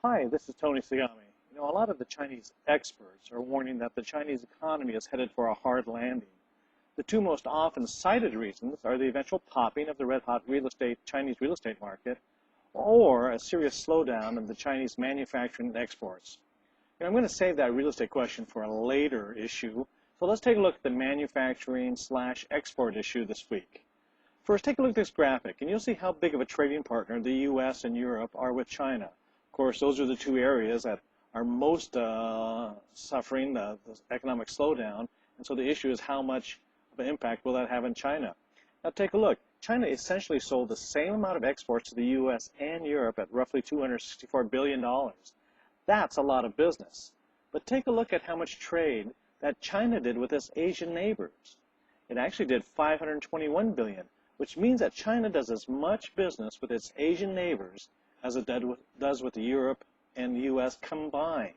Hi, this is Tony Sagami. A lot of the Chinese experts are warning that the Chinese economy is headed for a hard landing. The two most often cited reasons are the eventual popping of the red-hot Chinese real estate market, or a serious slowdown in the Chinese manufacturing and exports. I'm going to save that real estate question for a later issue, so let's take a look at the manufacturing/export issue this week. First, take a look at this graphic, and you'll see how big of a trading partner the U.S. and Europe are with China. Of course, those are the two areas that are most suffering the economic slowdown, and so the issue is how much of an impact will that have in China. Now take a look. China essentially sold the same amount of exports to the U.S. and Europe at roughly $264 billion. That's a lot of business. But take a look at how much trade that China did with its Asian neighbors. It actually did $521 billion, which means that China does as much business with its Asian neighbors as it does with Europe and the U.S. combined.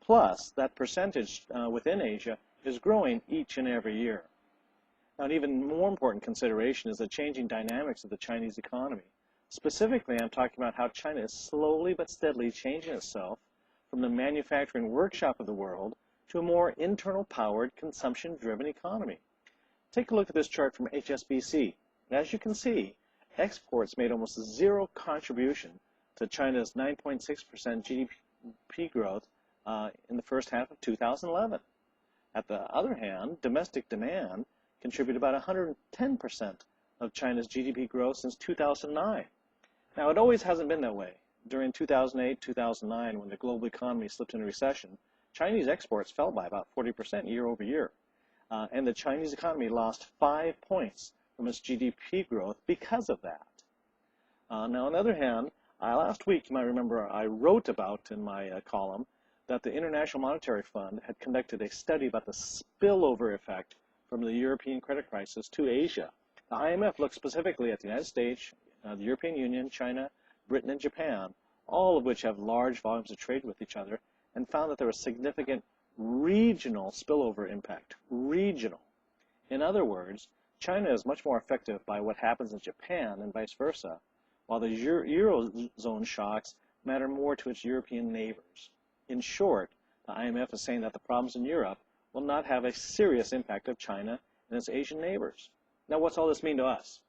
Plus, that percentage within Asia is growing each and every year. Now, an even more important consideration is the changing dynamics of the Chinese economy. Specifically, I'm talking about how China is slowly but steadily changing itself from the manufacturing workshop of the world to a more internal-powered, consumption-driven economy. Take a look at this chart from HSBC. As you can see, exports made almost zero contribution to China's 9.6% GDP growth in the first half of 2011. At the other hand, domestic demand contributed about 110% of China's GDP growth since 2009. Now, it always hasn't been that way. During 2008-2009, when the global economy slipped into recession, Chinese exports fell by about 40% year over year. And the Chinese economy lost 5 points from its GDP growth because of that. Now, on the other hand, last week, you might remember, I wrote about in my column that the International Monetary Fund had conducted a study about the spillover effect from the European credit crisis to Asia. The IMF looked specifically at the United States, the European Union, China, Britain, and Japan, all of which have large volumes of trade with each other, and found that there was significant regional spillover impact. Regional. In other words, China is much more affected by what happens in Japan and vice versa, while the Eurozone shocks matter more to its European neighbors. In short, the IMF is saying that the problems in Europe will not have a serious impact of China and its Asian neighbors. Now, what's all this mean to us?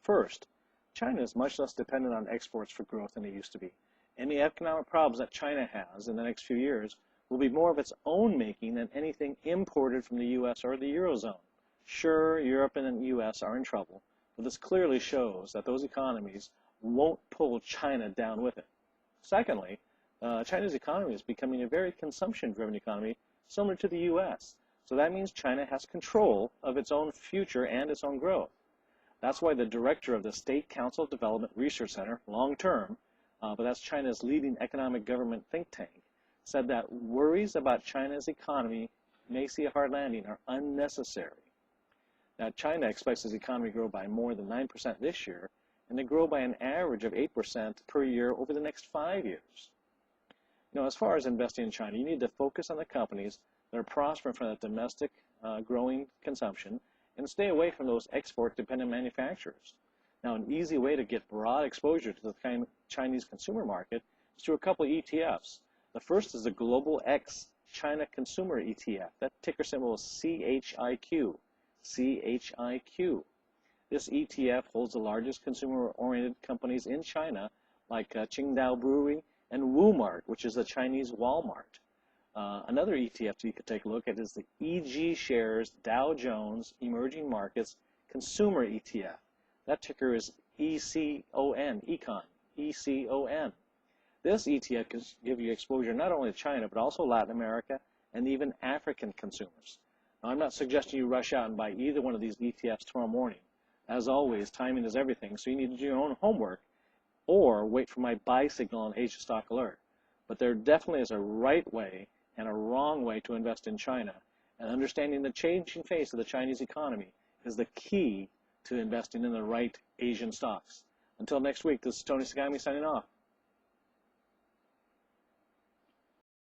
First, China is much less dependent on exports for growth than it used to be. Any economic problems that China has in the next few years will be more of its own making than anything imported from the U.S. or the Eurozone. Sure, Europe and the U.S. are in trouble, but this clearly shows that those economies won't pull China down with it. Secondly, China's economy is becoming a very consumption-driven economy similar to the U.S. So that means China has control of its own future and its own growth. That's why the director of the State Council Development Research Center, long-term, but that's China's leading economic government think tank, said that worries about China's economy may see a hard landing are unnecessary. Now, China expects its economy to grow by more than 9% this year, and to grow by an average of 8% per year over the next 5 years. As far as investing in China, you need to focus on the companies that are prospering from the domestic growing consumption and stay away from those export-dependent manufacturers. Now, an easy way to get broad exposure to the Chinese consumer market is through a couple of ETFs. The first is the Global X China Consumer ETF. That ticker symbol is CHIQ. CHIQ. This ETF holds the largest consumer-oriented companies in China, like Qingdao Brewery and Wumart, which is the Chinese Walmart. Another ETF you could take a look at is the EG Shares Dow Jones Emerging Markets Consumer ETF. That ticker is ECON, ECON. This ETF can give you exposure not only to China, but also Latin America and even African consumers. Now, I'm not suggesting you rush out and buy either one of these ETFs tomorrow morning. As always, timing is everything, so you need to do your own homework or wait for my buy signal on Asia Stock Alert. But there definitely is a right way and a wrong way to invest in China, and understanding the changing face of the Chinese economy is the key to investing in the right Asian stocks. Until next week, this is Tony Sagami signing off.